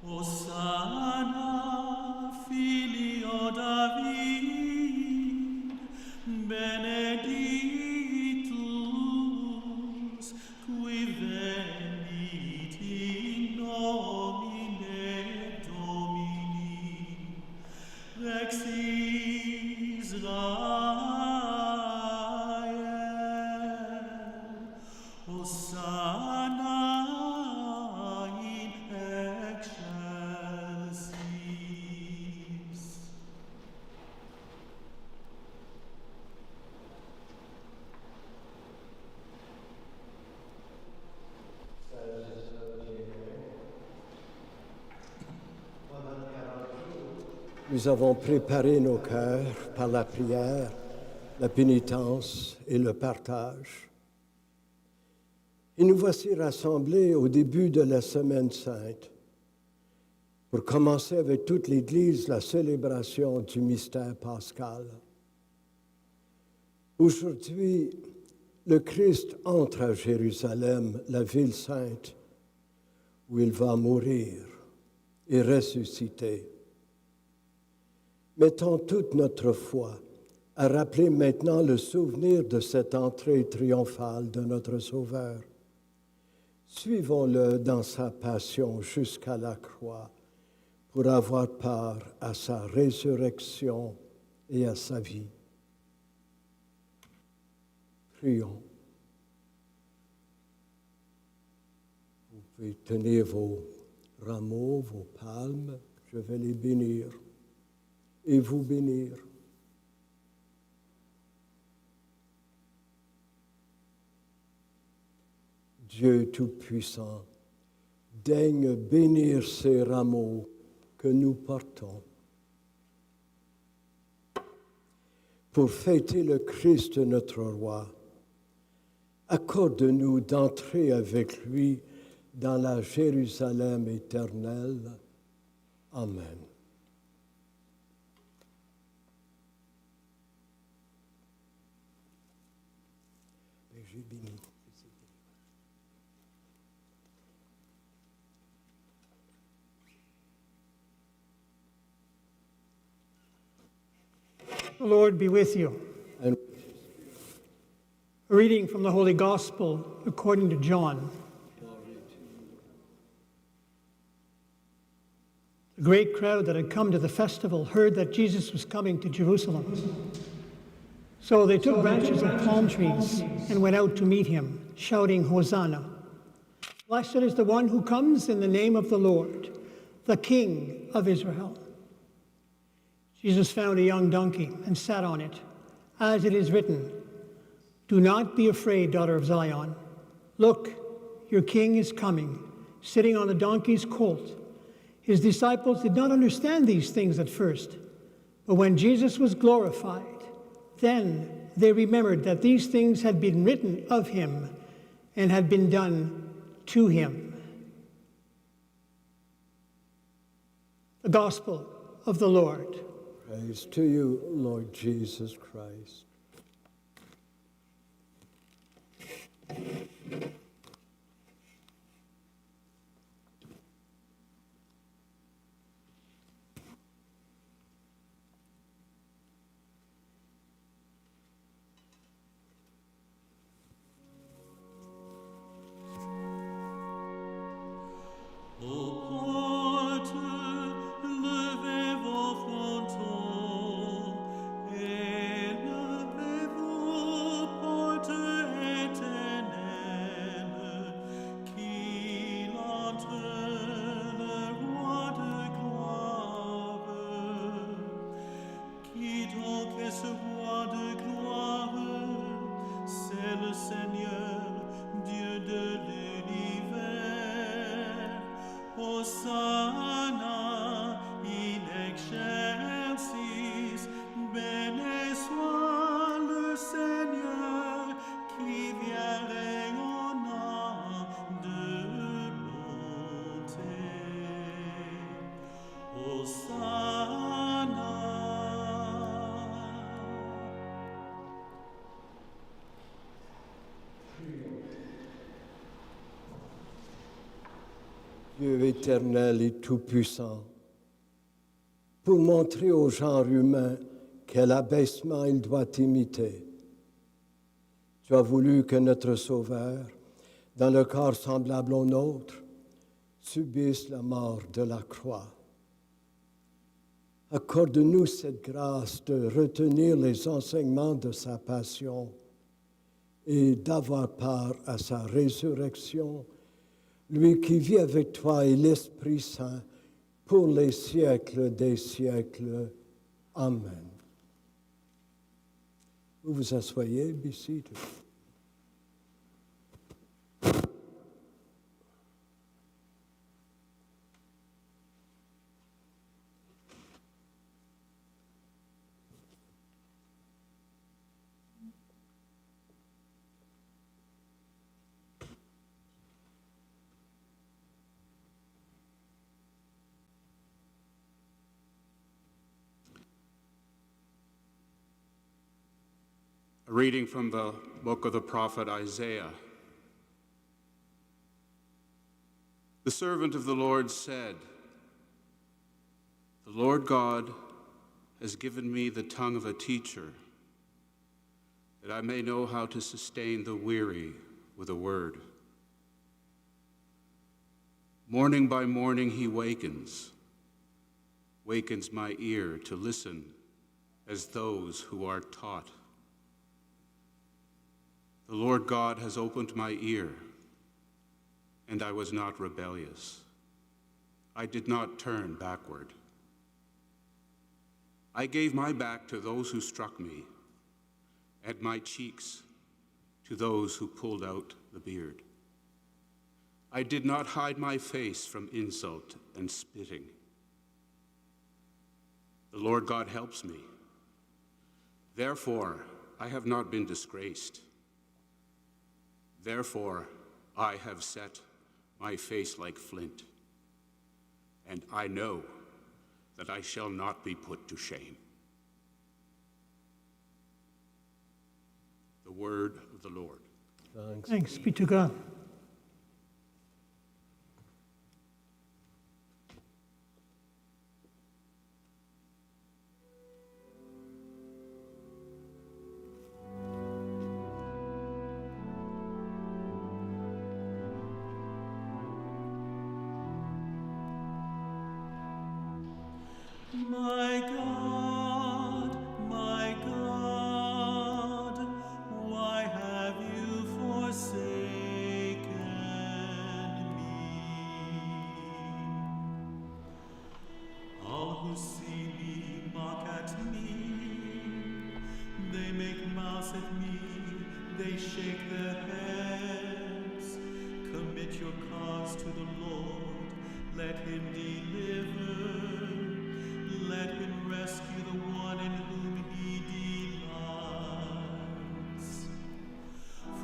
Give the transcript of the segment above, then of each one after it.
Hosanna, Filio David, benedictus, qui venit in nomine Domini, Rex Israel, Hosanna in excelsis. Nous avons préparé nos cœurs par la prière, la pénitence et le partage. Et nous voici rassemblés au début de la Semaine sainte pour commencer avec toute l'Église la célébration du mystère pascal. Aujourd'hui, le Christ entre à Jérusalem, la ville sainte, où il va mourir et ressusciter. Mettons toute notre foi à rappeler maintenant le souvenir de cette entrée triomphale de notre Sauveur. Suivons-le dans sa passion jusqu'à la croix pour avoir part à sa résurrection et à sa vie. Prions. Vous pouvez tenir vos rameaux, vos palmes, je vais les bénir et vous bénir. Dieu Tout-Puissant, daigne bénir ces rameaux que nous portons. Pour fêter le Christ notre Roi, accorde-nous d'entrer avec lui dans la Jérusalem éternelle. Amen. J'ai béni. The Lord be with you. And A reading from the Holy Gospel according to John. The great crowd that had come to the festival heard that Jesus was coming to Jerusalem. So they took branches of palm trees and went out to meet him, shouting, Hosanna! Blessed is the one who comes in the name of the Lord, the King of Israel. Jesus found a young donkey and sat on it, as it is written, Do not be afraid, daughter of Zion. Look, your king is coming, sitting on a donkey's colt. His disciples did not understand these things at first, but when Jesus was glorified, then they remembered that these things had been written of him and had been done to him. The Gospel of the Lord. praise to you, Lord Jesus Christ. Hosanna in excelsis, béni soit le Seigneur qui vient rayonnant de bonté. Hosanna. Dieu éternel et tout-puissant, pour montrer au genre humain quel abaissement il doit imiter, tu as voulu que notre Sauveur, dans le corps semblable au nôtre, subisse la mort de la croix. Accorde-nous cette grâce de retenir les enseignements de sa passion et d'avoir part à sa résurrection, lui qui vit avec toi et l'Esprit Saint pour les siècles des siècles. Amen. Vous vous asseyez, be seated. A reading from the book of the prophet Isaiah. The servant of the Lord said, "The Lord God has given me the tongue of a teacher, that I may know how to sustain the weary with a word. Morning by morning he wakens my ear to listen as those who are taught. The Lord God has opened my ear, and I was not rebellious. I did not turn backward. I gave my back to those who struck me, and my cheeks to those who pulled out the beard. I did not hide my face from insult and spitting. The Lord God helps me. Therefore, I have not been disgraced. Therefore, I have set my face like flint, and I know that I shall not be put to shame." The word of the Lord. Thanks be to God. My God, why have you forsaken me? All who see me mock at me. They make mouths at me, they shake their heads. Commit your cause to the Lord, let him deliver. Let him rescue the one in whom he delights.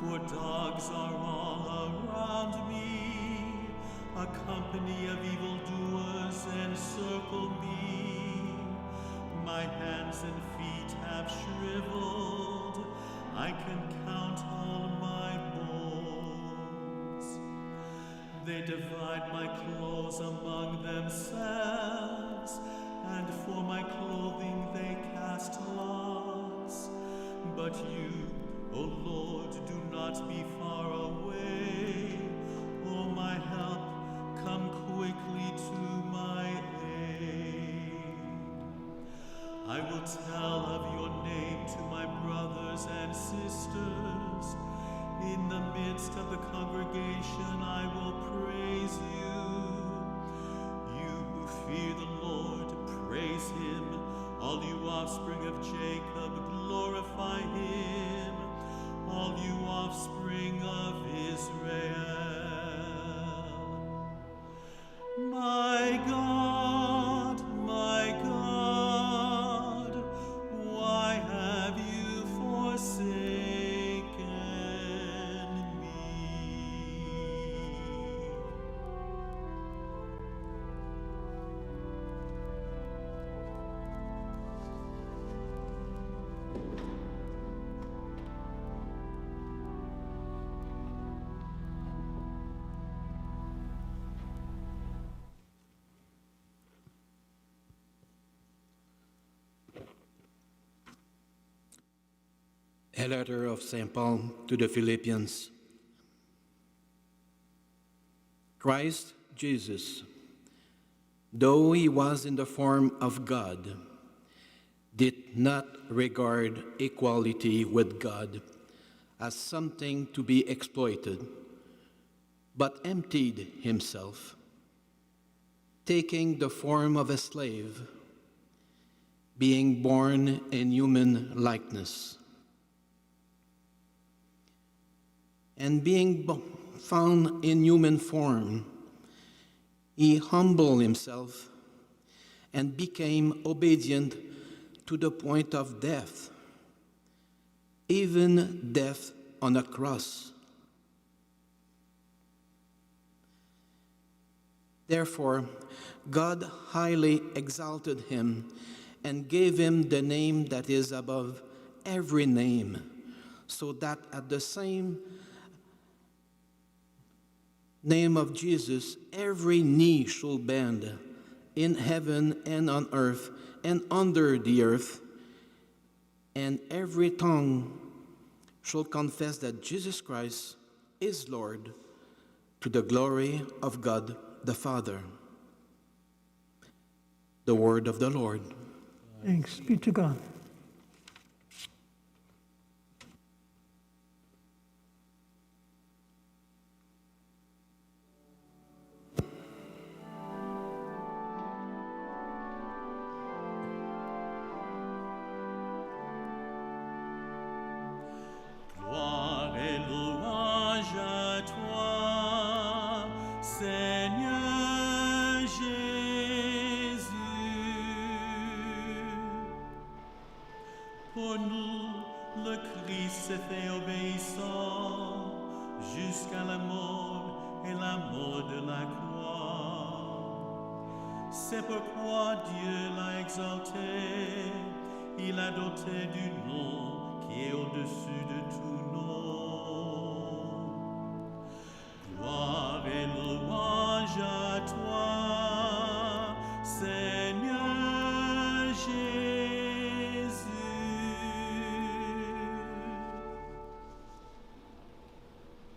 For dogs are all around me, a company of evildoers encircle me. My hands and feet have shriveled, I can count all my bones. They divide my clothes among themselves, and for my clothing they cast lots. But you, O Lord, do not be far away. O my help, come quickly to my aid. I will tell of your name to my brothers and sisters. In the midst of the congregation I will praise you. You who fear the Lord, praise him. All you offspring of Jacob, glorify him. All you offspring of Israel. My God, why have you forsaken me? A letter of St. Paul to the Philippians. Christ Jesus, though he was in the form of God, did not regard equality with God as something to be exploited, but emptied himself, taking the form of a slave, being born in human likeness. And being found in human form, he humbled himself and became obedient to the point of death, even death on a cross. Therefore, God highly exalted him and gave him the name that is above every name, so that at the same name of Jesus, every knee should bend in heaven and on earth and under the earth, and every tongue shall confess that Jesus Christ is Lord, to the glory of God the Father. The word of the Lord. Thanks be to God. Gloire et louange à toi, Seigneur Jésus. Pour nous, le Christ s'est fait obéissant jusqu'à la mort et la mort de la croix. C'est pourquoi Dieu l'a exalté, il a doté du nom qui est au-dessus de tout nom. Gloire et louange à toi, Seigneur Jésus.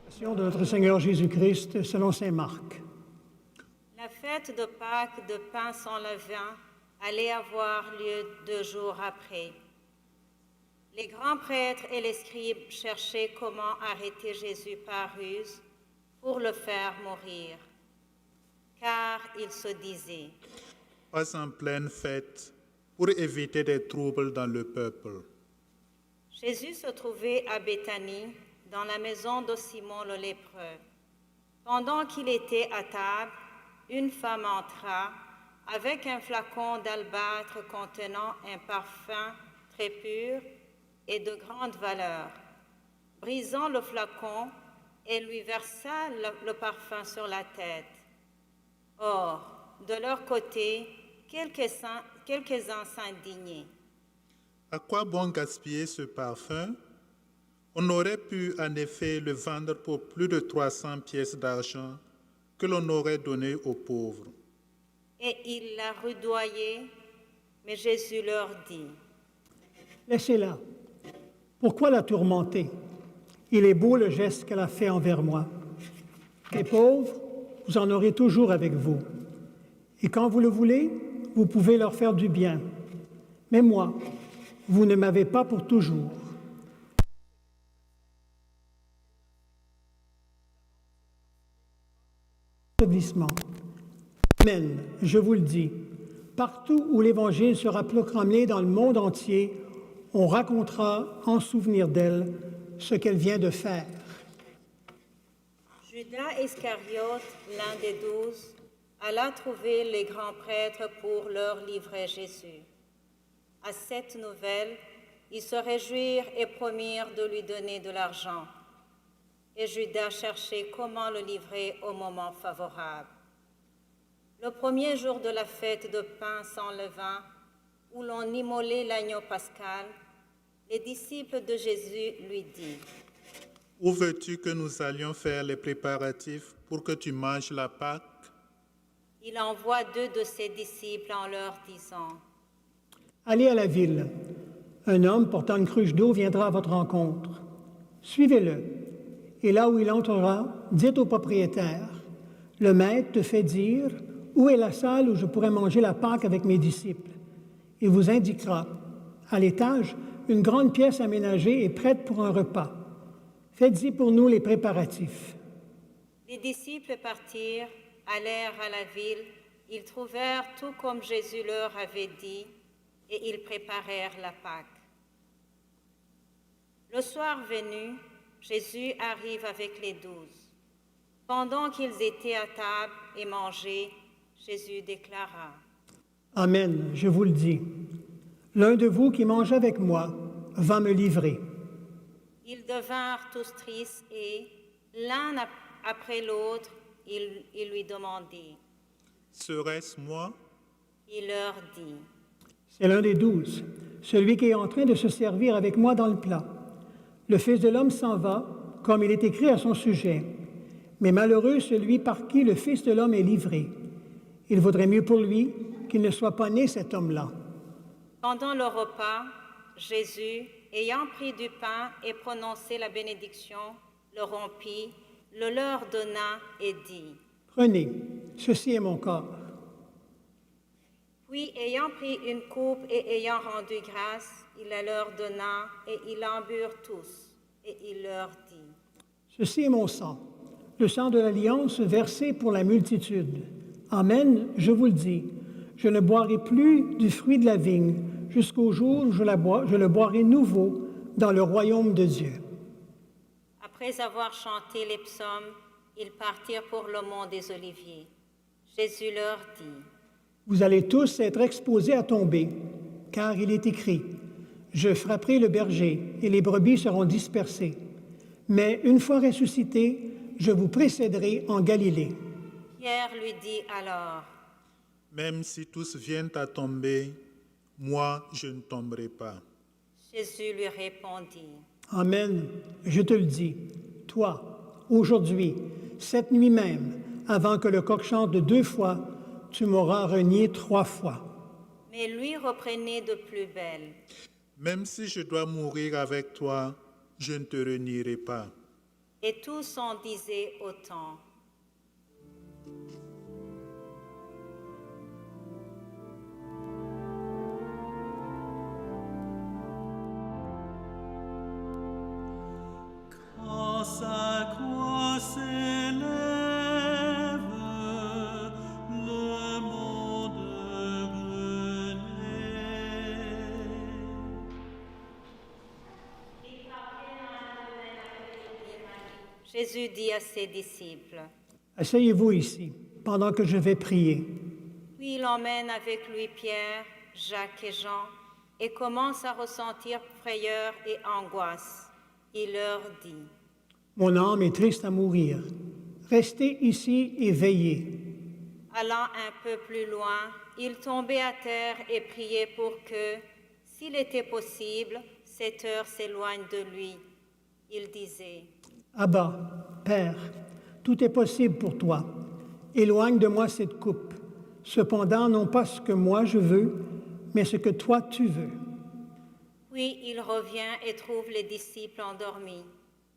Passion de notre Seigneur Jésus-Christ selon saint Marc. La fête de Pâques de pain sans levain allait avoir lieu 2 jours après. Les grands prêtres et les scribes cherchaient comment arrêter Jésus par ruse pour le faire mourir, car ils se disaient: Pas en pleine fête, pour éviter des troubles dans le peuple. Jésus se trouvait à Béthanie, dans la maison de Simon le lépreux. Pendant qu'il était à table, une femme entra avec un flacon d'albâtre contenant un parfum très pur et de grande valeur. Brisant le flacon, elle lui versa le parfum sur la tête. Or, de leur côté, quelques-uns s'indignaient. À quoi bon gaspiller ce parfum? On aurait pu en effet le vendre pour plus de 300 pièces d'argent que l'on aurait donné aux pauvres. Et ils la rudoyaient, mais Jésus leur dit: Laissez-la. Pourquoi la tourmenter? Il est beau le geste qu'elle a fait envers moi. Les pauvres, vous en aurez toujours avec vous. Et quand vous le voulez, vous pouvez leur faire du bien. Mais moi, vous ne m'avez pas pour toujours. Amen, je vous le dis, partout où l'Évangile sera proclamé dans le monde entier, on racontera en souvenir d'elle ce qu'elle vient de faire. Judas Iscariote, l'un des 12, alla trouver les grands prêtres pour leur livrer Jésus. À cette nouvelle, ils se réjouirent et promirent de lui donner de l'argent. Et Judas cherchait comment le livrer au moment favorable. Le premier jour de la fête de pain sans levain, où l'on immolait l'agneau pascal, les disciples de Jésus lui dirent: Où veux-tu que nous allions faire les préparatifs pour que tu manges la Pâque? Il envoie 2 de ses disciples en leur disant: Allez à la ville. Un homme portant une cruche d'eau viendra à votre rencontre. Suivez-le, et là où il entrera, dites au propriétaire, « Le maître te fait dire, où est la salle où je pourrais manger la Pâque avec mes disciples? » Il vous indiquera, à l'étage, une grande pièce aménagée et prête pour un repas. Faites-y pour nous les préparatifs. Les disciples partirent, allèrent à la ville, ils trouvèrent tout comme Jésus leur avait dit, et ils préparèrent la Pâque. Le soir venu, Jésus arrive avec les 12. Pendant qu'ils étaient à table et mangeaient, Jésus déclara, « Amen, je vous le dis, l'un de vous qui mange avec moi va me livrer. » Ils devinrent tous tristes et, l'un après l'autre, ils lui demandaient. « Serait-ce moi? » Il leur dit. C'est l'un des 12, celui qui est en train de se servir avec moi dans le plat. Le Fils de l'homme s'en va, comme il est écrit à son sujet. Mais malheureux celui par qui le Fils de l'homme est livré. Il vaudrait mieux pour lui qu'il ne soit pas né cet homme-là. Pendant le repas, Jésus, ayant pris du pain et prononcé la bénédiction, le rompit, le leur donna et dit, « Prenez, ceci est mon corps. » Puis, ayant pris une coupe et ayant rendu grâce, il la leur donna, et ils en burent tous. Et il leur dit, « Ceci est mon sang, le sang de l'Alliance versé pour la multitude. Amen, je vous le dis, je ne boirai plus du fruit de la vigne jusqu'au jour où je le boirai nouveau dans le royaume de Dieu. » Après avoir chanté les psaumes, ils partirent pour le mont des Oliviers. Jésus leur dit, « Vous allez tous être exposés à tomber, car il est écrit, « Je frapperai le berger, et les brebis seront dispersées. Mais une fois ressuscité, je vous précéderai en Galilée. » Pierre lui dit alors, « Même si tous viennent à tomber, moi je ne tomberai pas. » Jésus lui répondit, « Amen, je te le dis, toi, aujourd'hui, cette nuit même, avant que le coq chante de 2 fois, tu m'auras renié 3 fois. » Mais lui reprenait de plus belle. « Même si je dois mourir avec toi, je ne te renierai pas. » Et tous en disaient autant. Quand sa croix s'élève, le monde renaît. Jésus dit à ses disciples, « Asseyez-vous ici, pendant que je vais prier. » Puis il emmène avec lui Pierre, Jacques et Jean, et commence à ressentir frayeur et angoisse. Il leur dit, « Mon âme est triste à mourir. Restez ici et veillez. » Allant un peu plus loin, il tombait à terre et priait pour que, s'il était possible, cette heure s'éloigne de lui. Il disait, « Abba, Père, tout est possible pour toi. Éloigne de moi cette coupe. Cependant, non pas ce que moi je veux, mais ce que toi tu veux. » Puis il revient et trouve les disciples endormis.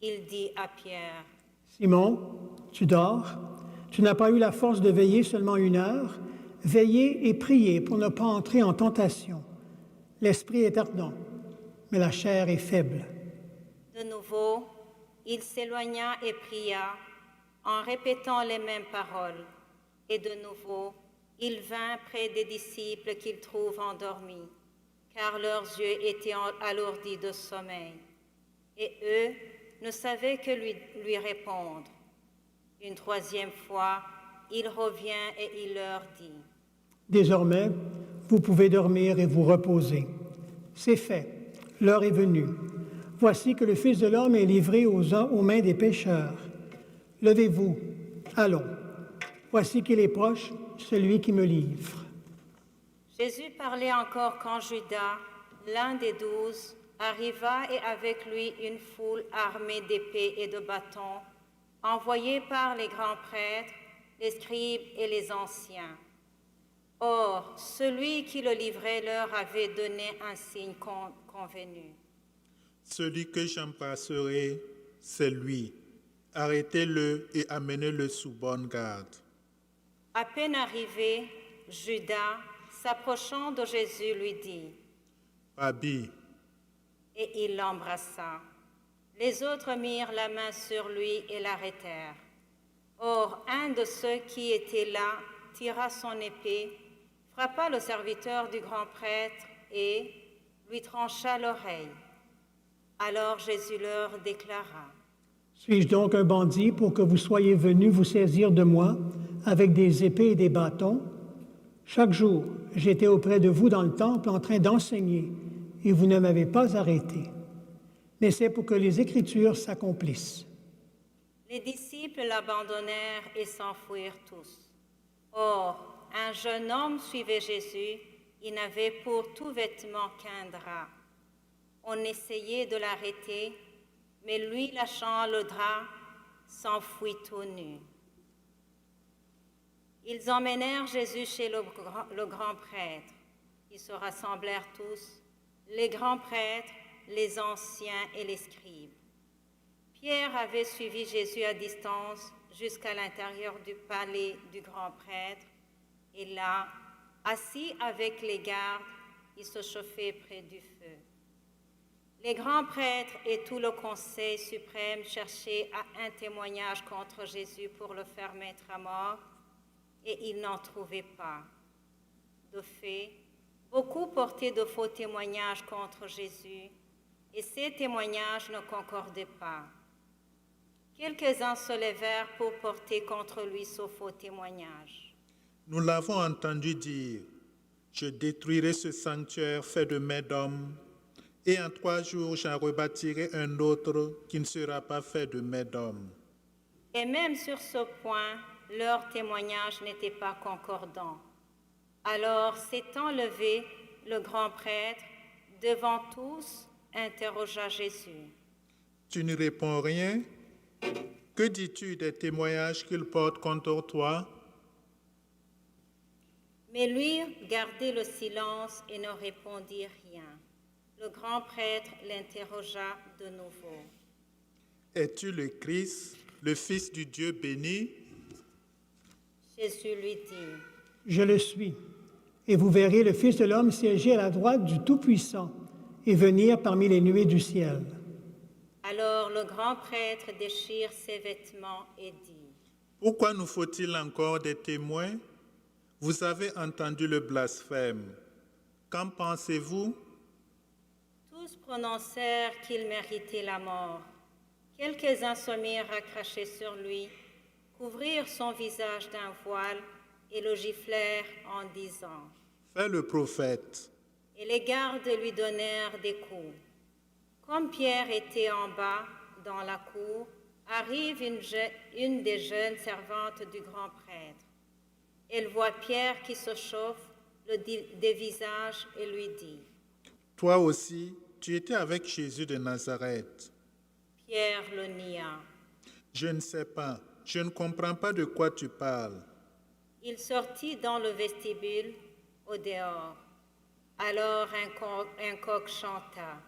Il dit à Pierre, « Simon, tu dors? Tu n'as pas eu la force de veiller seulement 1 heure? Veillez et priez pour ne pas entrer en tentation. L'esprit est ardent, mais la chair est faible. » De nouveau, il s'éloigna et pria, en répétant les mêmes paroles. Et de nouveau, il vint près des disciples qu'il trouve endormis, car leurs yeux étaient alourdis de sommeil. Et eux ne savaient que lui répondre. Une 3e fois, il revient et il leur dit, « Désormais, vous pouvez dormir et vous reposer. C'est fait, l'heure est venue. Voici que le Fils de l'homme est livré aux mains des pécheurs. Levez-vous, allons. Voici qu'il est proche, celui qui me livre. » Jésus parlait encore quand Judas, l'un des 12, arriva et avec lui une foule armée d'épées et de bâtons, envoyée par les grands prêtres, les scribes et les anciens. Or, celui qui le livrait leur avait donné un signe convenu. Celui que j'embrasserai, c'est lui. Arrêtez-le et amenez-le sous bonne garde. À peine arrivé, Judas, s'approchant de Jésus, lui dit, Rabbi, et il l'embrassa. Les autres mirent la main sur lui et l'arrêtèrent. Or, un de ceux qui étaient là tira son épée, frappa le serviteur du grand prêtre et lui trancha l'oreille. Alors Jésus leur déclara, « Suis-je donc un bandit pour que vous soyez venus vous saisir de moi avec des épées et des bâtons? Chaque jour, j'étais auprès de vous dans le temple en train d'enseigner, et vous ne m'avez pas arrêté. Mais c'est pour que les Écritures s'accomplissent. » Les disciples l'abandonnèrent et s'enfuirent tous. Or, un jeune homme suivait Jésus. Il n'avait pour tout vêtement qu'un drap. On essayait de l'arrêter, mais lui, lâchant le drap, s'enfuit tout nu. Ils emmenèrent Jésus chez le grand prêtre. Ils se rassemblèrent tous, les grands prêtres, les anciens et les scribes. Pierre avait suivi Jésus à distance jusqu'à l'intérieur du palais du grand prêtre, et là, assis avec les gardes, il se chauffait près du feu. Les grands prêtres et tout le conseil suprême cherchaient un témoignage contre Jésus pour le faire mettre à mort, et ils n'en trouvaient pas. De fait, beaucoup portaient de faux témoignages contre Jésus, et ces témoignages ne concordaient pas. Quelques-uns se levèrent pour porter contre lui ce faux témoignage. nous l'avons entendu dire, je détruirai ce sanctuaire fait de mains d'hommes, et en 3 jours j'en rebâtirai un autre qui ne sera pas fait de mains d'hommes. Et même sur ce point, leur témoignage n'était pas concordant. Alors, s'étant levé, le grand prêtre, devant tous, interrogea Jésus. Tu ne réponds rien? Que dis-tu des témoignages qu'il porte contre toi? Mais lui gardait le silence et ne répondit rien. Le grand prêtre l'interrogea de nouveau. Es-tu le Christ, le Fils du Dieu béni? Jésus lui dit, « Je le suis, et vous verrez le Fils de l'homme siéger à la droite du Tout-Puissant et venir parmi les nuées du ciel. » Alors le grand prêtre déchire ses vêtements et dit, « Pourquoi nous faut-il encore des témoins? Vous avez entendu le blasphème. Qu'en pensez-vous? » Tous prononcèrent qu'il méritait la mort. Quelques-uns se mirent à cracher sur lui, couvrirent son visage d'un voile et le giflèrent en disant, « Fais le prophète. » Et les gardes lui donnèrent des coups. Comme Pierre était en bas, dans la cour, arrive une des jeunes servantes du grand prêtre. Elle voit Pierre qui se chauffe, le dévisage et lui dit, « Toi aussi, tu étais avec Jésus de Nazareth. » Pierre le nia. Je ne sais pas, je ne comprends pas de quoi tu parles. Il sortit dans le vestibule, au dehors. Alors un coq chanta.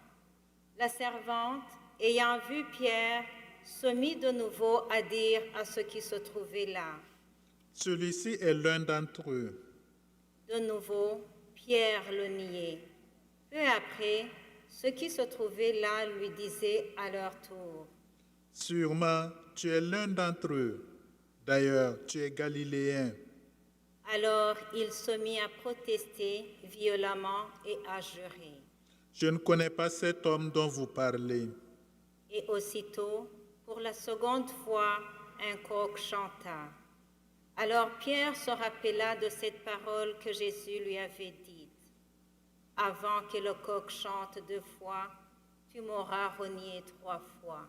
La servante, ayant vu Pierre, se mit de nouveau à dire à ceux qui se trouvaient là. Celui-ci est l'un d'entre eux. De nouveau, Pierre le niait. Peu après, ceux qui se trouvaient là lui disaient à leur tour, « Sûrement, tu es l'un d'entre eux. D'ailleurs, tu es galiléen. » Alors il se mit à protester violemment et à jurer. Je ne connais pas cet homme dont vous parlez. Et aussitôt, pour la seconde fois, un coq chanta. Alors Pierre se rappela de cette parole que Jésus lui avait dite. « Avant que le coq chante 2 fois, tu m'auras renié 3 fois. »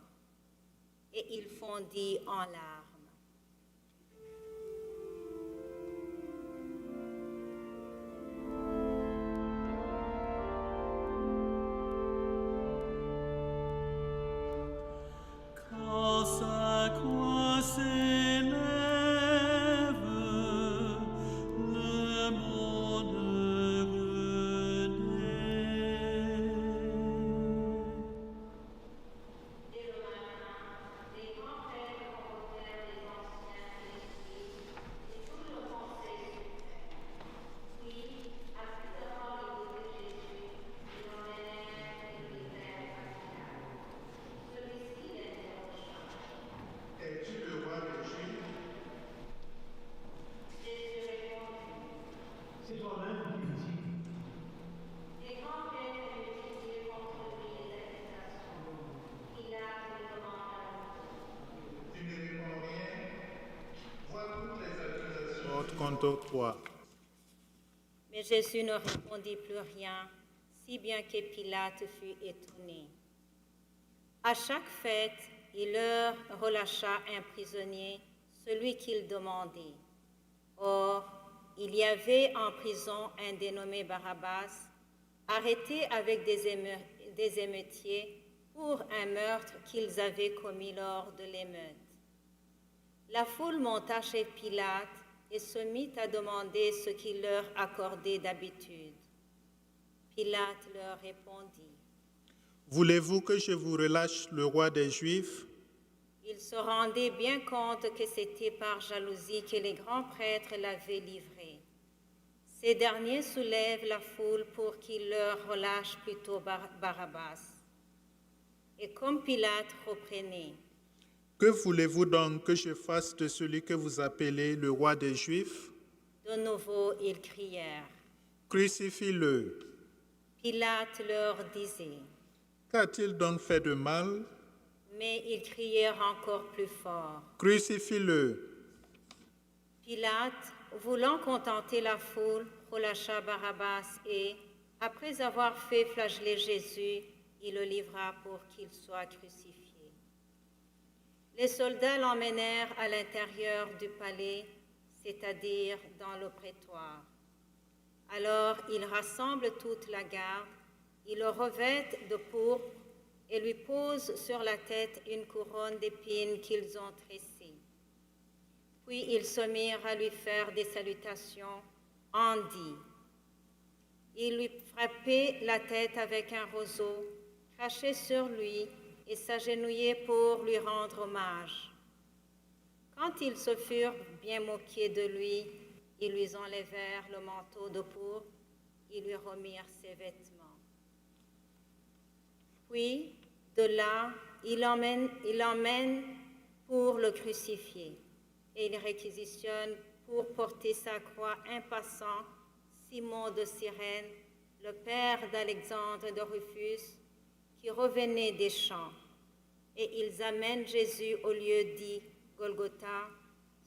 Et il fondit en larmes. Grâce à quoi s'élève le monde renaît. Les grands prêtres multiplient contre lui les accusations. Pilate lui demande Tu ne réponds rien. Vois toutes les accusations portent contre toi. Mais Jésus ne répondit plus rien, si bien que Pilate fut étonné. À chaque fête, il leur relâcha un prisonnier, celui qu'il demandait. Or, il y avait en prison un dénommé Barabbas, arrêté avec des émeutiers pour un meurtre qu'ils avaient commis lors de l'émeute. La foule monta chez Pilate et se mit à demander ce qu'il leur accordait d'habitude. Pilate leur répondit. Voulez-vous que je vous relâche le roi des Juifs? Ils se rendaient bien compte que c'était par jalousie que les grands prêtres l'avaient livré. Ces derniers soulèvent la foule pour qu'il leur relâche plutôt Barabbas. Et comme Pilate reprenait, Que voulez-vous donc que je fasse de celui que vous appelez le roi des Juifs? de nouveau ils crièrent. Crucifie-le. Pilate leur disait, Qu'a-t-il donc fait de mal? mais ils crièrent encore plus fort. Crucifie-le. Pilate, voulant contenter la foule, relâcha Barabbas et, après avoir fait flageller Jésus, il le livra pour qu'il soit crucifié. Les soldats l'emmenèrent à l'intérieur du palais, c'est-à-dire dans le prétoire. Alors ils rassemblent toute la garde, ils le revêtent de pourpre et lui posent sur la tête une couronne d'épines qu'ils ont tressée. Puis ils se mirent à lui faire des salutations en dit. Ils lui frappaient la tête avec un roseau, crachaient sur lui et s'agenouillaient pour lui rendre hommage. Quand ils se furent bien moqués de lui, ils lui enlevèrent le manteau de pourpre, ils lui remirent ses vêtements. Puis, de là, il l'emmène pour le crucifier et il réquisitionne pour porter sa croix un passant, Simon de Cyrène, le père d'Alexandre de Rufus, qui revenait des champs. Et ils amènent Jésus au lieu dit Golgotha,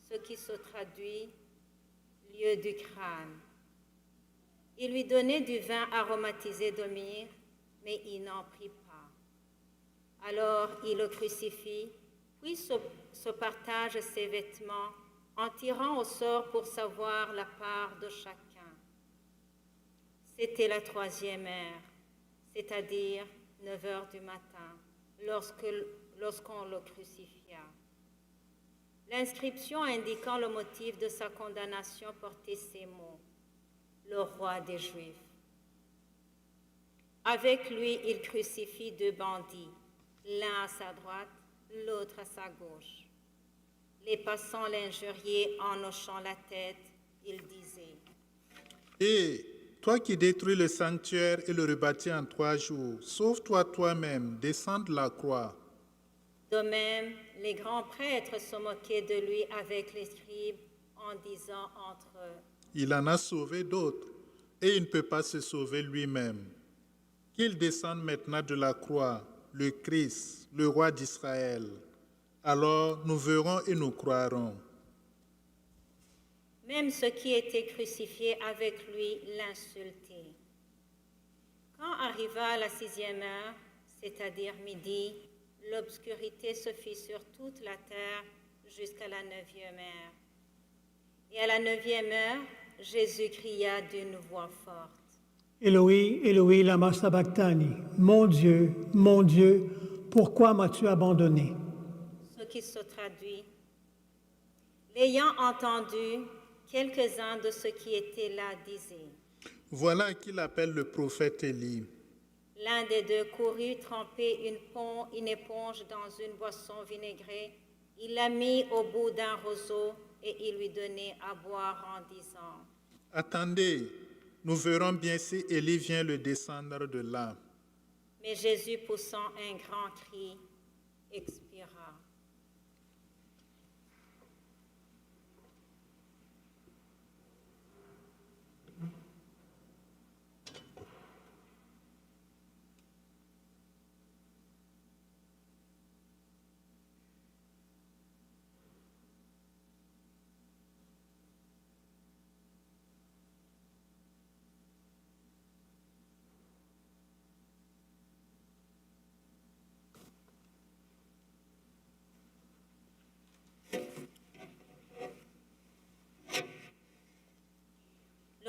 ce qui se traduit lieu du crâne. Ils lui donnaient du vin aromatisé de myrrhe, mais il n'en prit pas. Alors il le crucifie, puis se partage ses vêtements en tirant au sort pour savoir la part de chacun. C'était la 3e heure, c'est-à-dire 9 heures du matin, lorsqu'on le crucifia. L'inscription indiquant le motif de sa condamnation portait ces mots, le roi des Juifs. Avec lui, il crucifie 2 bandits, l'un à sa droite, l'autre à sa gauche. Les passants l'injuriaient en hochant la tête. Ils disaient, « Et toi qui détruis le sanctuaire et le rebâtis en 3 jours, sauve-toi toi-même, descends de la croix. » De même, les grands prêtres se moquaient de lui avec les scribes en disant entre eux, « Il en a sauvé d'autres, et il ne peut pas se sauver lui-même. Qu'il descende maintenant de la croix, le Christ, le roi d'Israël. Alors nous verrons et nous croirons. » Même ceux qui étaient crucifiés avec lui l'insultaient. Quand arriva la 6e heure, c'est-à-dire midi, l'obscurité se fit sur toute la terre jusqu'à la 9e heure. Et à la 9e heure, Jésus cria d'une voix forte. Éloi, Éloi, lama sabachthani. Mon Dieu, pourquoi m'as-tu abandonné? Ce qui se traduit. L'ayant entendu, quelques-uns de ceux qui étaient là disaient, « Voilà qu'il appelle le prophète Élie. » L'un des deux courut tremper une éponge dans une boisson vinaigrée. Il la mit au bout d'un roseau et il lui donnait à boire en disant, « Attendez, nous verrons bien si Élie vient le descendre de là. » Mais Jésus, poussant un grand cri, expira.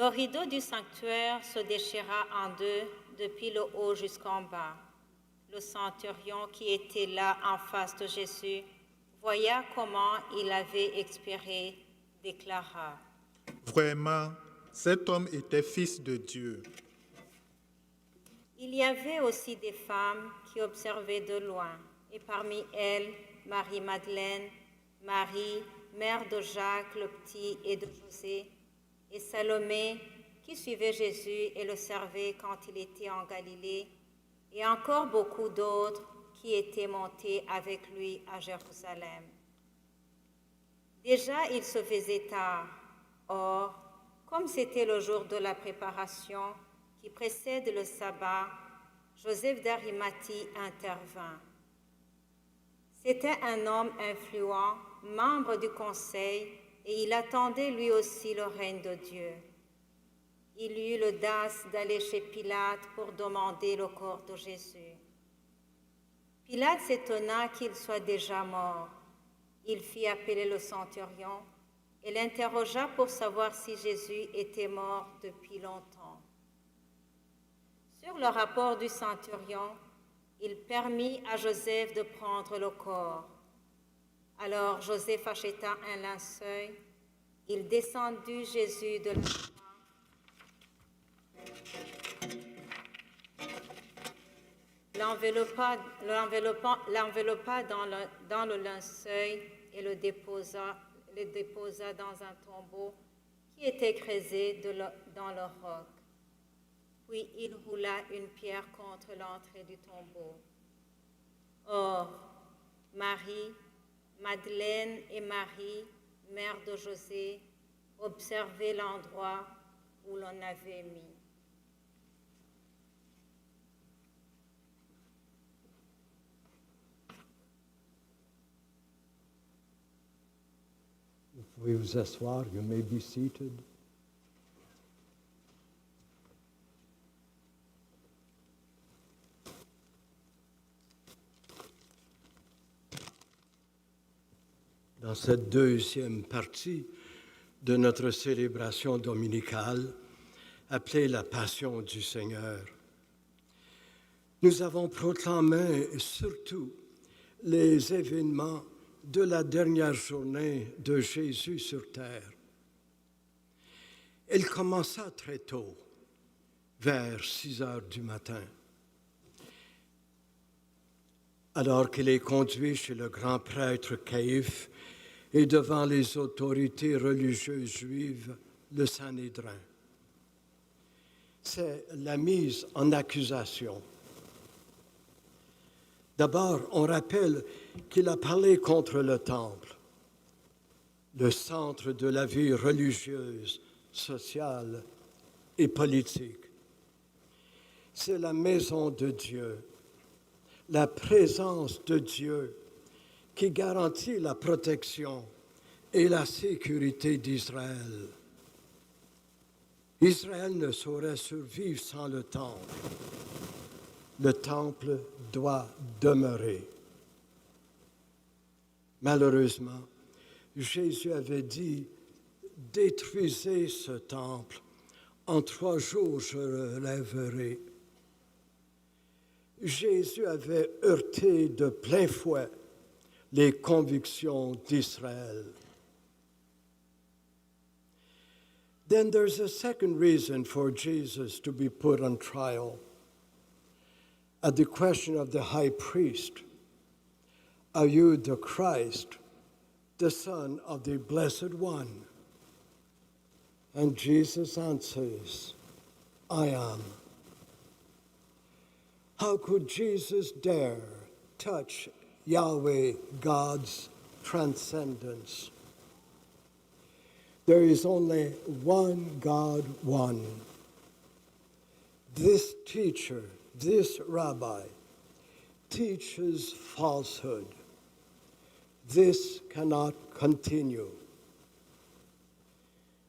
rideau du sanctuaire se déchira en deux depuis le haut jusqu'en bas. Le centurion qui était là en face de Jésus, voya comment il avait expiré, déclara: Vraiment, cet homme était fils de Dieu. Il y avait aussi des femmes qui observaient de loin, et parmi elles, Marie-Madeleine, Marie, mère de Jacques le petit et de José, et Salomé, qui suivait Jésus et le servait quand il était en Galilée, et encore beaucoup d'autres qui étaient montés avec lui à Jérusalem. Déjà, il se faisait tard. Or, comme c'était le jour de la préparation qui précède le sabbat, Joseph d'Arimathie intervint. C'était un homme influent, membre du conseil, et il attendait lui aussi le règne de Dieu. Il eut l'audace d'aller chez Pilate pour demander le corps de Jésus. Pilate s'étonna qu'il soit déjà mort. Il fit appeler le centurion et l'interrogea pour savoir si Jésus était mort depuis longtemps. Sur le rapport du centurion, il permit à Joseph de prendre le corps. Alors Joseph acheta un linceul, il descendit Jésus de la croix, l'enveloppa dans le linceul et le déposa dans un tombeau qui était creusé dans le roc. Puis il roula une pierre contre l'entrée du tombeau. Or, Marie, Madeleine et Marie, mère de José, observaient l'endroit où l'on avait mis. Vous pouvez vous asseoir. You may be seated. Dans cette deuxième partie de notre célébration dominicale, appelée la Passion du Seigneur, nous avons proclamé surtout les événements de la dernière journée de Jésus sur terre. Elle commença très tôt, vers 6 heures du matin. Alors qu'il est conduit chez le grand prêtre Caïphe et devant les autorités religieuses juives, le Sanhédrin. C'est la mise en accusation. D'abord, on rappelle qu'il a parlé contre le temple, le centre de la vie religieuse, sociale et politique. C'est la maison de Dieu, la présence de Dieu qui garantit la protection et la sécurité d'Israël. Israël ne saurait survivre sans le temple. Le temple doit demeurer. Malheureusement, Jésus avait dit « Détruisez ce temple, en 3 jours je le relèverai ». Jésus avait heurté de plein fouet les convictions d'Israël. Then there's a second reason for Jesus to be put on trial. At the question of the high priest, are you the Christ, the Son of the Blessed One? And Jesus answers, I am. How could Jesus dare touch Yahweh, God's transcendence? There is only one God, one. This teacher, this rabbi, teaches falsehood. This cannot continue.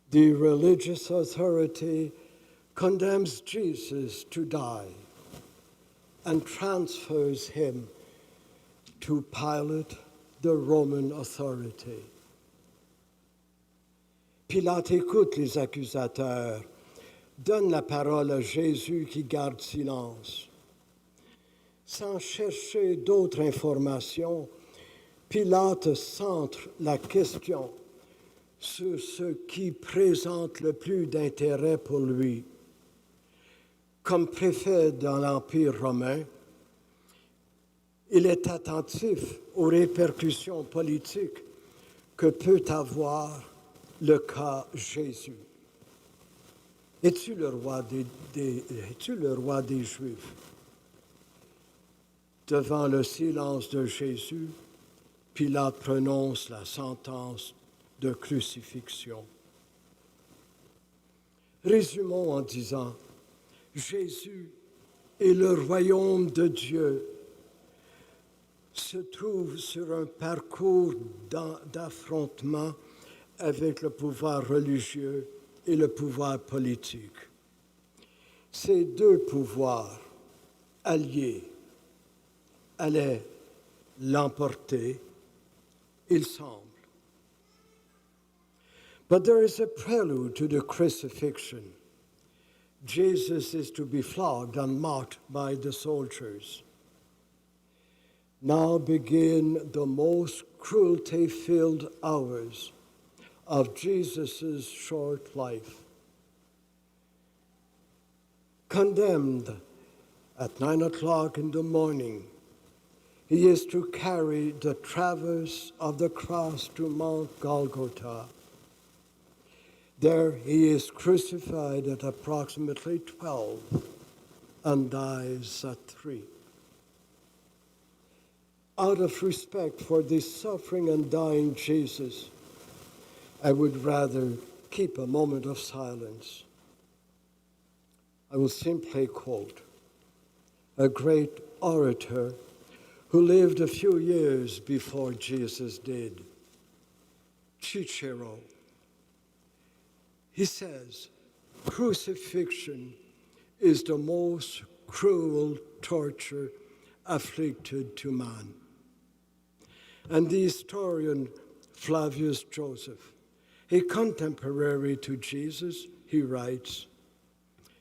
The religious authority condemns Jesus to die and transfers him to Pilate, the Roman authority. Pilate écoute les accusateurs donne la parole à Jésus qui garde silence. Sans chercher d'autres informations, Pilate centre la question sur ce qui présente le plus d'intérêt pour lui. Comme préfet dans l'Empire romain, il est attentif aux répercussions politiques que peut avoir le cas Jésus. Es-tu le roi des Juifs? Devant le silence de Jésus, Pilate prononce la sentence de crucifixion. Résumons en disant, Jésus et le royaume de Dieu se trouvent sur un parcours d'affrontement avec le pouvoir religieux et le pouvoir politique. Ces deux pouvoirs alliés allaient l'emporter, il semble. But there is a prelude to the crucifixion. Jesus is to be flogged and mocked by the soldiers. Now begin the most cruelty-filled hours of Jesus' short life. Condemned at 9 o'clock in the morning, he is to carry the traverse of the cross to Mount Golgotha. There he is crucified at approximately 12 and dies at 3. Out of respect for this suffering and dying Jesus, I would rather keep a moment of silence. I will simply quote a great orator who lived a few years before Jesus did, Cicero. He says, crucifixion is the most cruel torture afflicted to man. And the historian Flavius Joseph, a contemporary to Jesus, he writes,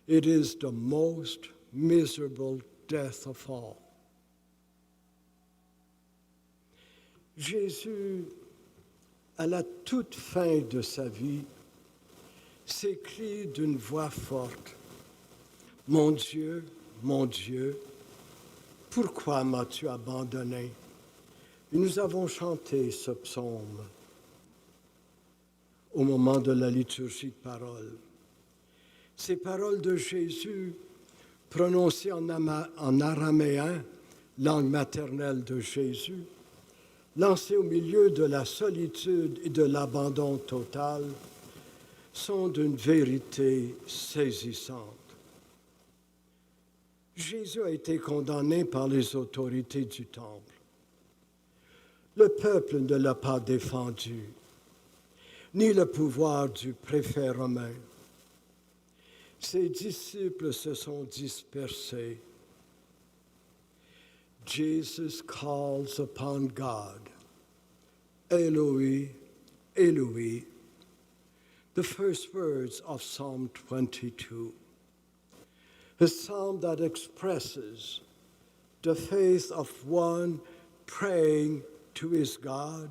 it is the most miserable death of all. Jésus, à la toute fin de sa vie, s'écrie d'une voix forte, mon Dieu, pourquoi m'as-tu abandonné? Et nous avons chanté ce psaume au moment de la liturgie de parole. Ces paroles de Jésus, prononcées en araméen, langue maternelle de Jésus, lancées au milieu de la solitude et de l'abandon total, sont d'une vérité saisissante. Jésus a été condamné par les autorités du temple. Le peuple ne l'a pas défendu, ni le pouvoir du préfet romain. Ses disciples se sont dispersés. Jesus calls upon God, Eloi, Eloi, the first words of Psalm 22, a psalm that expresses the faith of one praying to his God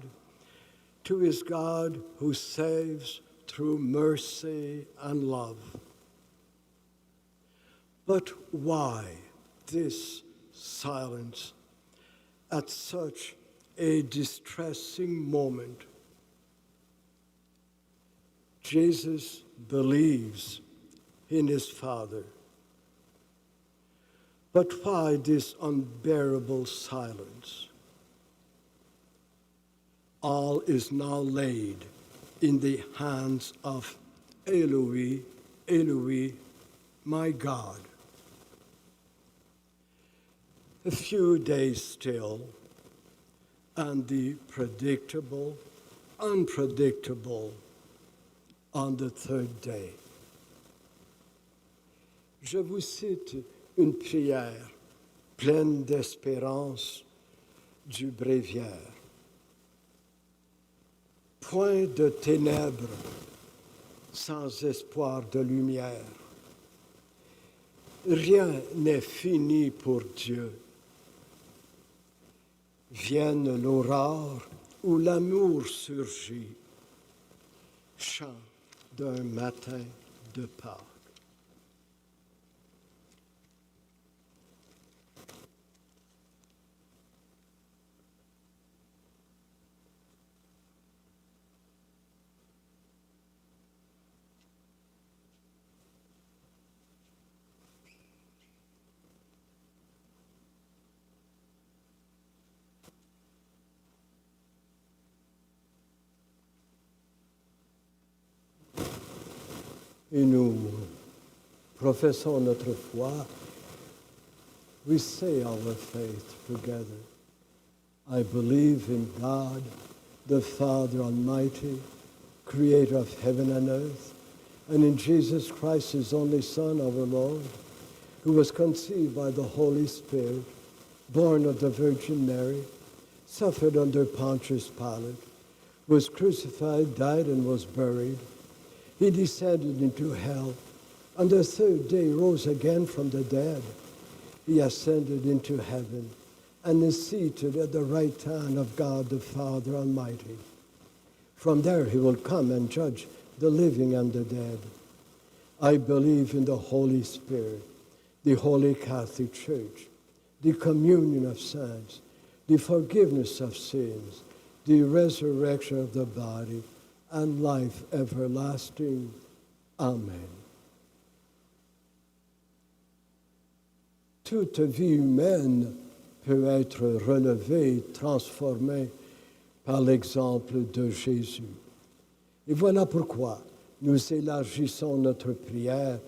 who saves through mercy and love. But why this silence at such a distressing moment? Jesus believes in his Father. But why this unbearable silence? All is now laid in the hands of Eloi, Eloi, my God. A few days still, and the predictable, unpredictable on the third day. Je vous cite une prière pleine d'espérance du bréviaire. Point de ténèbres sans espoir de lumière. Rien n'est fini pour Dieu. Vienne l'aurore où l'amour surgit, chant d'un matin de Pâques. Et nous professons notre foi. We say our faith together. I believe in God, the Father Almighty, creator of heaven and earth, and in Jesus Christ, his only Son, our Lord, who was conceived by the Holy Spirit, born of the Virgin Mary, suffered under Pontius Pilate, was crucified, died, and was buried. He descended into hell. On the third day rose again from the dead. He ascended into heaven and is seated at the right hand of God the Father Almighty. From there he will come and judge the living and the dead. I believe in the Holy Spirit, the Holy Catholic Church, the communion of saints, the forgiveness of sins, the resurrection of the body, and life everlasting. Amen. Toute vie humaine peut être relevée, transformée par l'exemple de Jésus. Et voilà pourquoi nous élargissons notre prière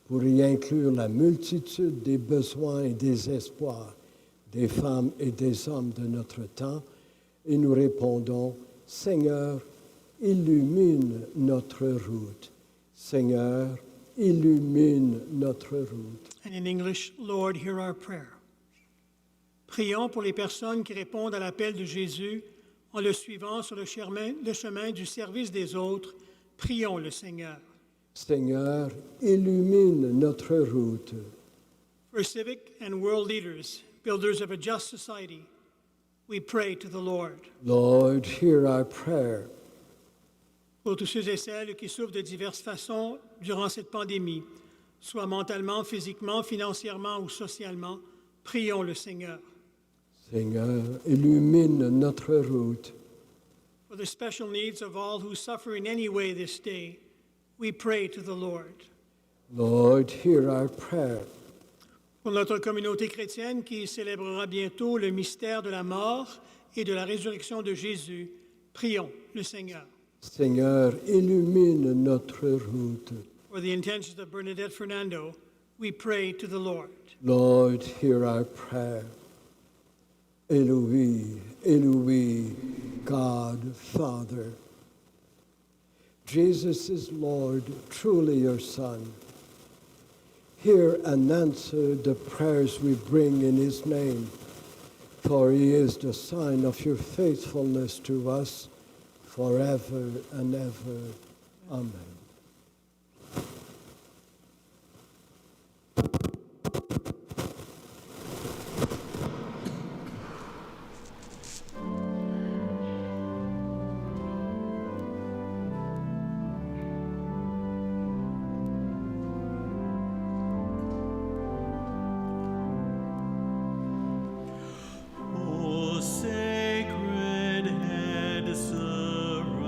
pour y inclure la multitude des besoins et des espoirs des femmes et des hommes de notre temps, et nous répondons, Seigneur, illumine notre route. Seigneur, illumine notre route. And in English, Lord, hear our prayer. Prions pour les personnes qui répondent à l'appel de Jésus en le suivant sur le chemin du service des autres. Prions le Seigneur. Seigneur, illumine notre route. For civic and world leaders, builders of a just society, we pray to the Lord. Lord, hear our prayer. Pour tous ceux et celles qui souffrent de diverses façons durant cette pandémie, soit mentalement, physiquement, financièrement ou socialement, prions le Seigneur. Seigneur, illumine notre route. For the special needs of all who suffer in any way this day, we pray to the Lord. Lord, hear our prayer. Pour notre communauté chrétienne qui célébrera bientôt le mystère de la mort et de la résurrection de Jésus, prions le Seigneur. Seigneur, illumine notre route. For the intentions of Bernadette Fernando, we pray to the Lord. Lord, hear our prayer. Eloi, Eloi, God, Father. Jesus is Lord, truly your Son. Hear and answer the prayers we bring in his name, for he is the sign of your faithfulness to us forever and ever. Amen. O sacred head surrounded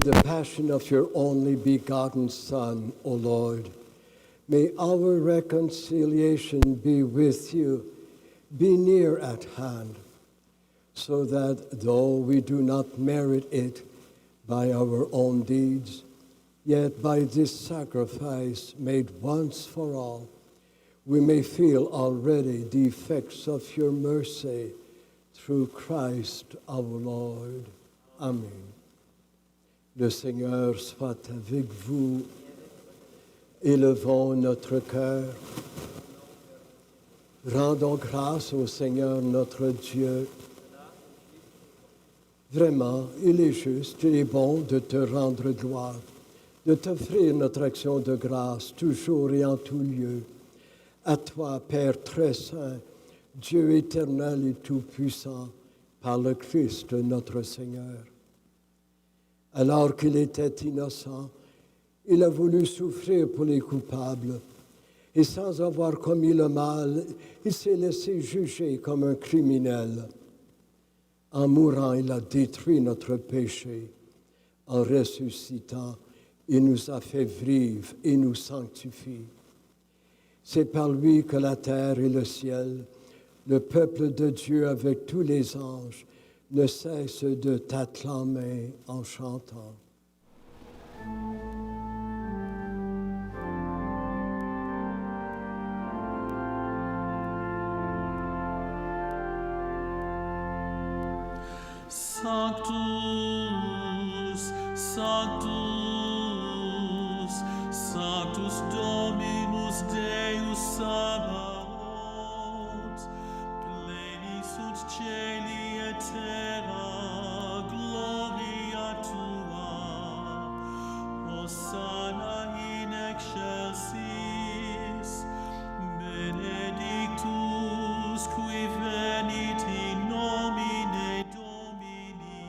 the passion of your only begotten Son, O Lord. May our reconciliation be with you, be near at hand, so that though we do not merit it by our own deeds, yet by this sacrifice made once for all, we may feel already the effects of your mercy through Christ our Lord. Amen. Le Seigneur soit avec vous. Élevons notre cœur. Rendons grâce au Seigneur notre Dieu. Vraiment, il est juste et bon de te rendre gloire, de t'offrir notre action de grâce toujours et en tout lieu. À toi, Père très saint, Dieu éternel et tout-puissant, par le Christ notre Seigneur. Alors qu'il était innocent, il a voulu souffrir pour les coupables, et sans avoir commis le mal, il s'est laissé juger comme un criminel. En mourant, il a détruit notre péché. En ressuscitant, il nous a fait vivre et nous sanctifie. C'est par lui que la terre et le ciel, le peuple de Dieu avec tous les anges, ne cessent de t'acclamer en chantant. Sanctus, Sanctus, Sanctus Dominus Deus Sabaoth, pleni sunt celi et terra, gloria tua, Hosanna in excelsis, benedictus qui venit in nomine Domini,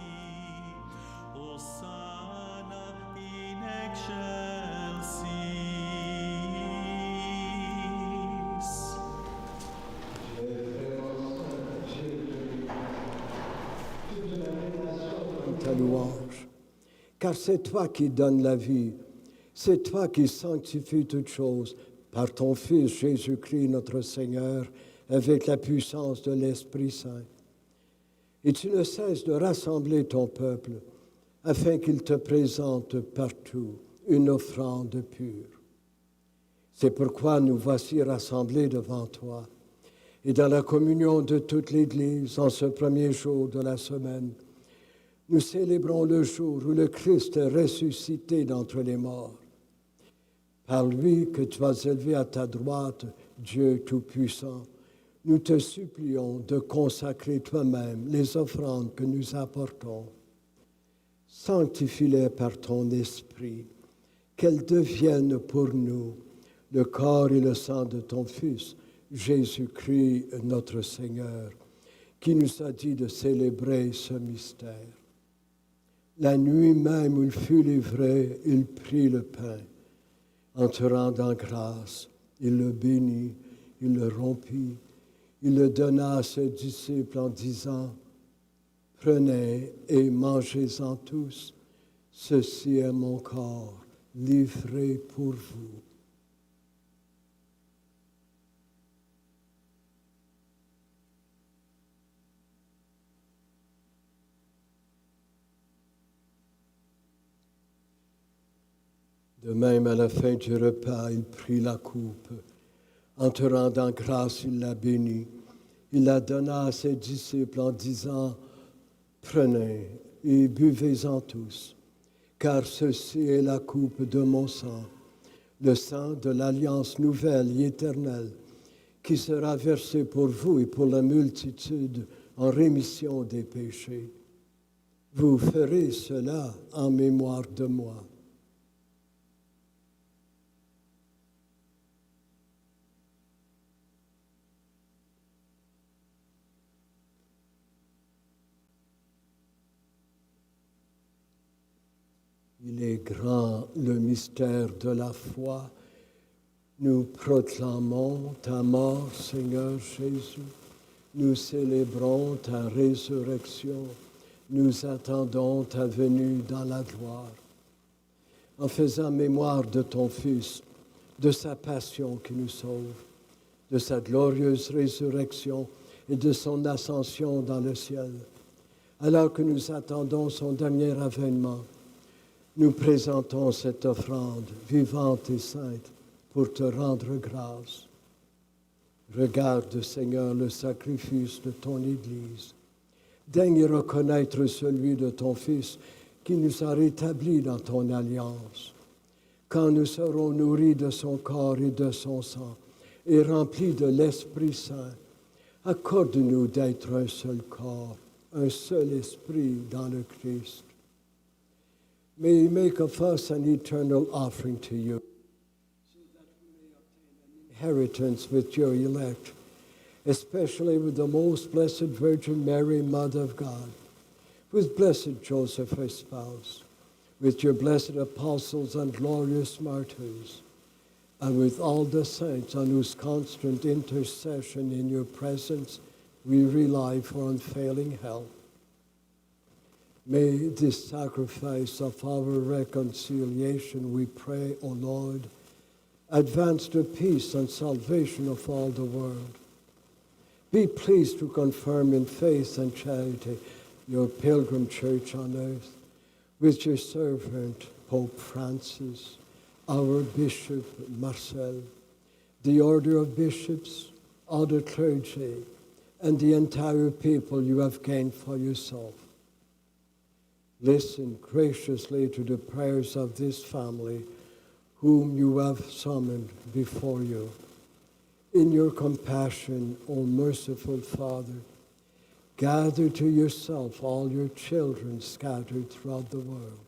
Hosanna in excelsis. Ta louange, car c'est toi qui donnes la vie, c'est toi qui sanctifies toutes choses par ton Fils Jésus-Christ notre Seigneur, avec la puissance de l'Esprit Saint. Et tu ne cesses de rassembler ton peuple afin qu'il te présente partout une offrande pure. C'est pourquoi nous voici rassemblés devant toi. Et dans la communion de toute l'Église, en ce premier jour de la semaine, nous célébrons le jour où le Christ est ressuscité d'entre les morts. Par lui que tu as élevé à ta droite, Dieu Tout-Puissant, nous te supplions de consacrer toi-même les offrandes que nous apportons. Sanctifie-les par ton esprit, qu'elles deviennent pour nous le corps et le sang de ton Fils, Jésus-Christ notre Seigneur, qui nous a dit de célébrer ce mystère. La nuit même où il fut livré, il prit le pain. En te rendant grâce, il le bénit, il le rompit, il le donna à ses disciples en disant, « Prenez et mangez-en tous, ceci est mon corps livré pour vous. » De même, à la fin du repas, il prit la coupe. En te rendant grâce, il la bénit. Il la donna à ses disciples en disant, « Prenez et buvez-en tous, car ceci est la coupe de mon sang, le sang de l'alliance nouvelle et éternelle, qui sera versé pour vous et pour la multitude en rémission des péchés. Vous ferez cela en mémoire de moi. » Il est grand le mystère de la foi. Nous proclamons ta mort, Seigneur Jésus. Nous célébrons ta résurrection. Nous attendons ta venue dans la gloire. en faisant mémoire de ton Fils, de sa passion qui nous sauve, de sa glorieuse résurrection et de son ascension dans le ciel. Alors que nous attendons son dernier avènement, nous présentons cette offrande vivante et sainte pour te rendre grâce. Regarde, Seigneur, le sacrifice de ton Église. Daigne reconnaître celui de ton Fils qui nous a rétablis dans ton alliance. Quand nous serons nourris de son corps et de son sang et remplis de l'Esprit Saint, accorde-nous d'être un seul corps, un seul esprit dans le Christ. May he make of us an eternal offering to you, so that we may obtain an inheritance with your elect, especially with the most blessed Virgin Mary, Mother of God, with blessed Joseph, her spouse, with your blessed apostles and glorious martyrs, and with all the saints on whose constant intercession in your presence we rely for unfailing help. May this sacrifice of our reconciliation, we pray, O Lord, advance the peace and salvation of all the world. Be pleased to confirm in faith and charity your pilgrim church on earth, with your servant, Pope Francis, our Bishop Marcel, the order of bishops, all the clergy, and the entire people you have gained for yourself. Listen graciously to the prayers of this family, whom you have summoned before you. In your compassion, O merciful Father, gather to yourself all your children scattered throughout the world.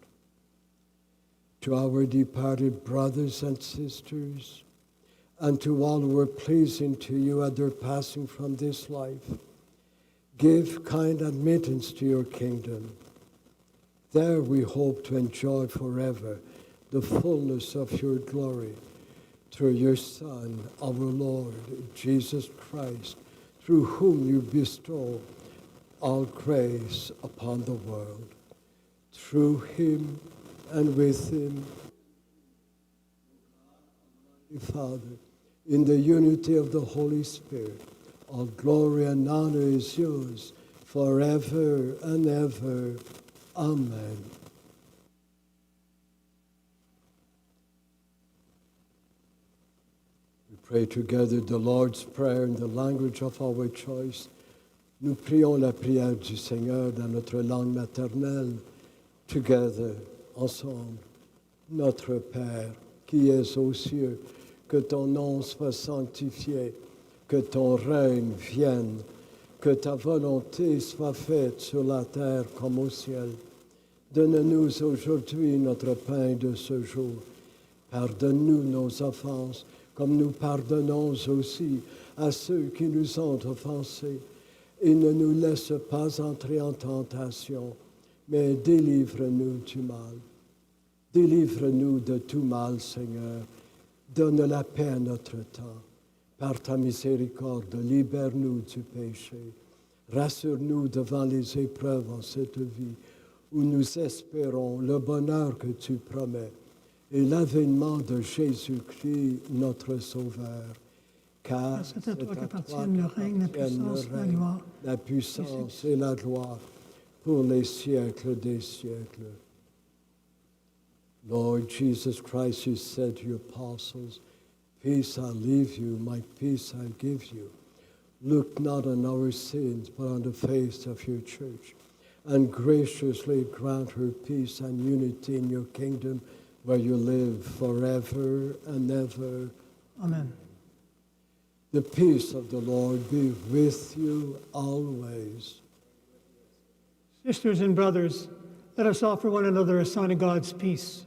To our departed brothers and sisters, and to all who were pleasing to you at their passing from this life, give kind admittance to your kingdom. There we hope to enjoy forever the fullness of your glory through your Son, our Lord, Jesus Christ, through whom you bestow all grace upon the world. Through him and with him, Father, in the unity of the Holy Spirit, all glory and honor is yours forever and ever. Amen. We pray together the Lord's Prayer in the language of our choice. Nous prions la prière du Seigneur dans notre langue maternelle, together, ensemble. Notre Père, qui es aux cieux, que ton nom soit sanctifié, que ton règne vienne, que ta volonté soit faite sur la terre comme au ciel. Donne-nous aujourd'hui notre pain de ce jour. Pardonne-nous nos offenses, comme nous pardonnons aussi à ceux qui nous ont offensés. Et ne nous laisse pas entrer en tentation, mais délivre-nous du mal. Délivre-nous de tout mal, Seigneur. Donne la paix à notre temps. Par ta miséricorde, libère-nous du péché. Rassure-nous devant les épreuves en cette vie, où nous espérons le bonheur que tu promets et l'avènement de Jésus-Christ, notre Sauveur. Car c'est à toi qu'appartiennent le règne, la puissance et la gloire pour les siècles des siècles. Lord Jesus Christ, you said to your apostles, peace I leave you, my peace I give you. Look not on our sins, but on the faith of your church, and graciously grant her peace and unity in your kingdom, where you live forever and ever. Amen. The peace of the Lord be with you always. Sisters and brothers, let us offer one another a sign of God's peace.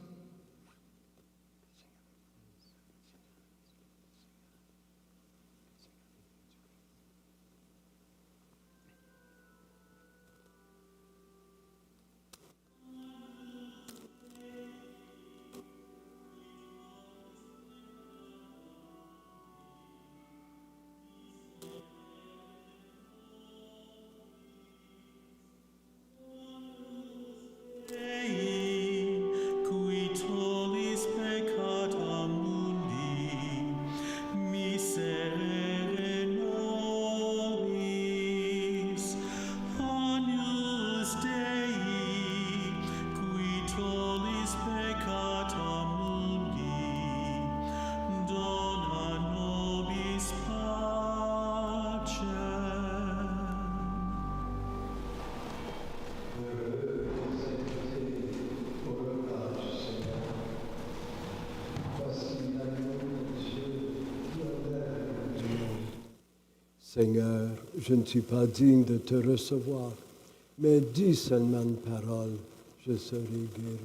Dei, qui Seigneur, je ne suis pas digne de te recevoir, mais dis seulement une parole, je serai guéri.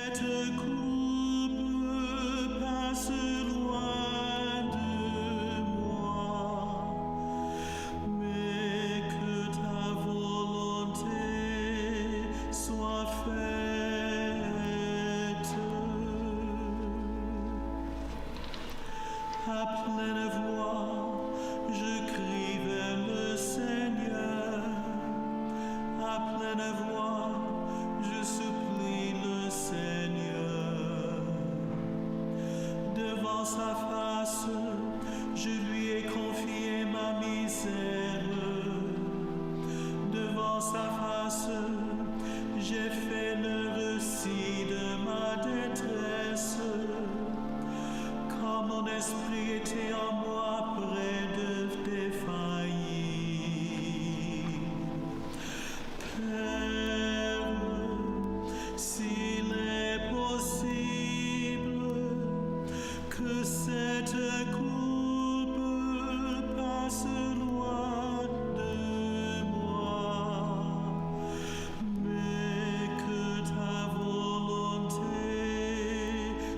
Cette coupe passe loin de moi, mais que ta volonté soit faite. À pleine voix, je crie vers le Seigneur. À pleine voix, je supplie le Seigneur. Devant sa face, je lui ai confié ma misère. Devant sa face, j'ai fait le récit de ma détresse. Quand mon esprit était en moi près de défaillir. Père, s'il est possible que cette coupe passe loin de moi, mais que ta volonté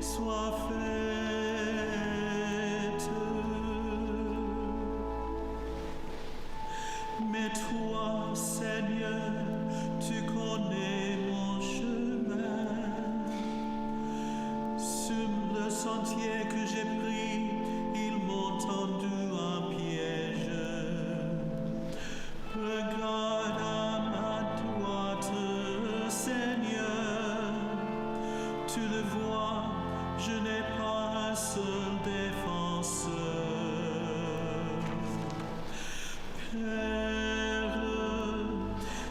soit faite. Mais toi, Seigneur, tu connais mon chemin. Sur le sentier que j'ai pris, ils m'ont tendu un piège. Regarde à ma droite, Seigneur. Tu le vois, je n'ai pas un seul défenseur. Père,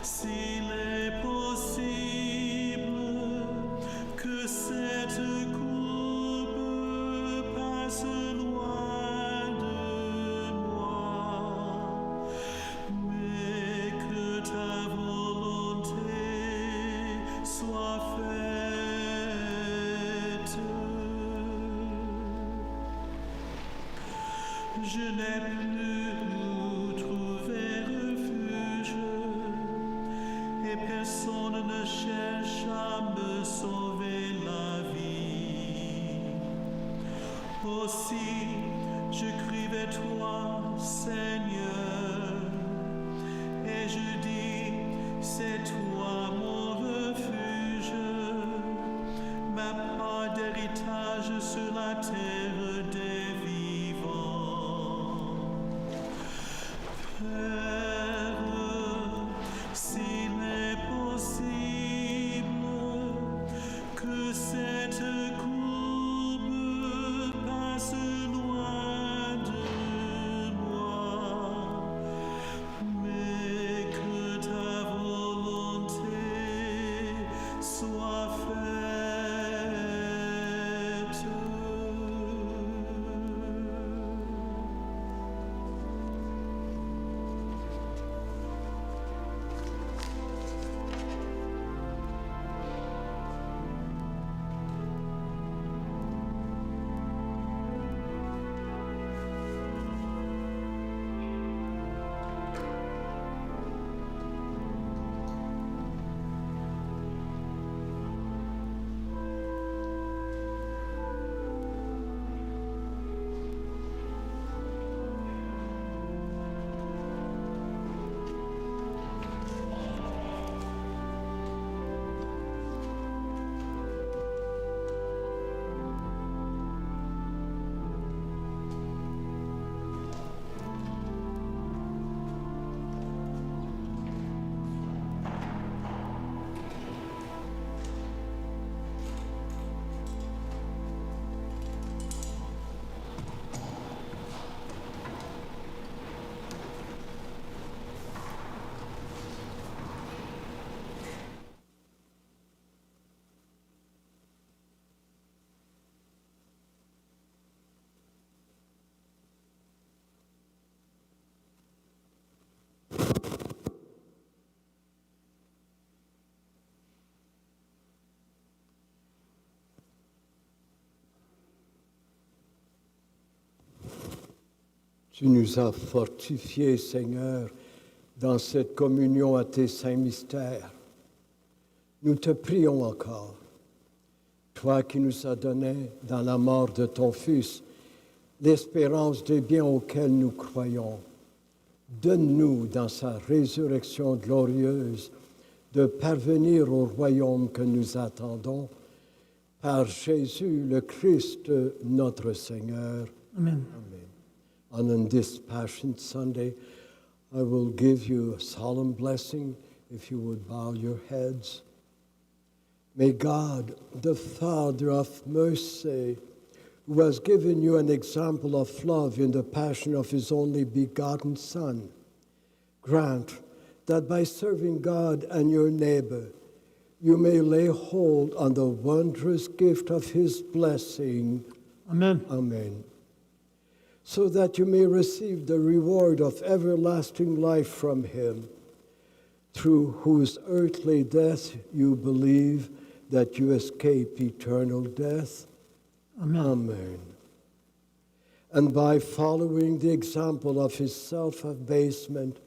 s'il est possible que cette coupe passe loin de moi, mais que ta volonté soit faite. Je n'ai plus où trouver refuge, et personne ne cherche à me sauver la vie. Aussi, je crie vers toi, Seigneur, et je dis, c'est toi mon refuge, ma part d'héritage sur la terre des vivants. Père, s'il est possible que cette coupe passe loin de moi, Tu nous as fortifiés, Seigneur, dans cette communion à tes saints mystères. Nous te prions encore, toi qui nous as donné dans la mort de ton Fils l'espérance des biens auxquels nous croyons. Donne-nous dans sa résurrection glorieuse de parvenir au royaume que nous attendons par Jésus le Christ, notre Seigneur. Amen. Amen. On this Passion Sunday, I will give you a solemn blessing if you would bow your heads. May God, the Father of mercy, who has given you an example of love in the passion of his only begotten Son, grant that by serving God and your neighbor, you may lay hold on the wondrous gift of his blessing. Amen. Amen. So that you may receive the reward of everlasting life from him, through whose earthly death you believe that you escape eternal death. Amen. Amen. And by following the example of his self-abasement,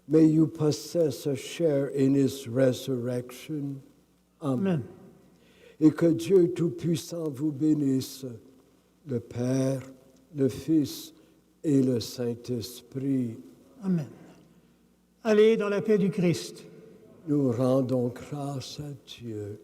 may you possess a share in his resurrection. Amen. Et que Dieu Tout-Puissant vous bénisse, le Père, le Fils et le Saint-Esprit. Amen. Allez dans la paix du Christ. Nous rendons grâce à Dieu.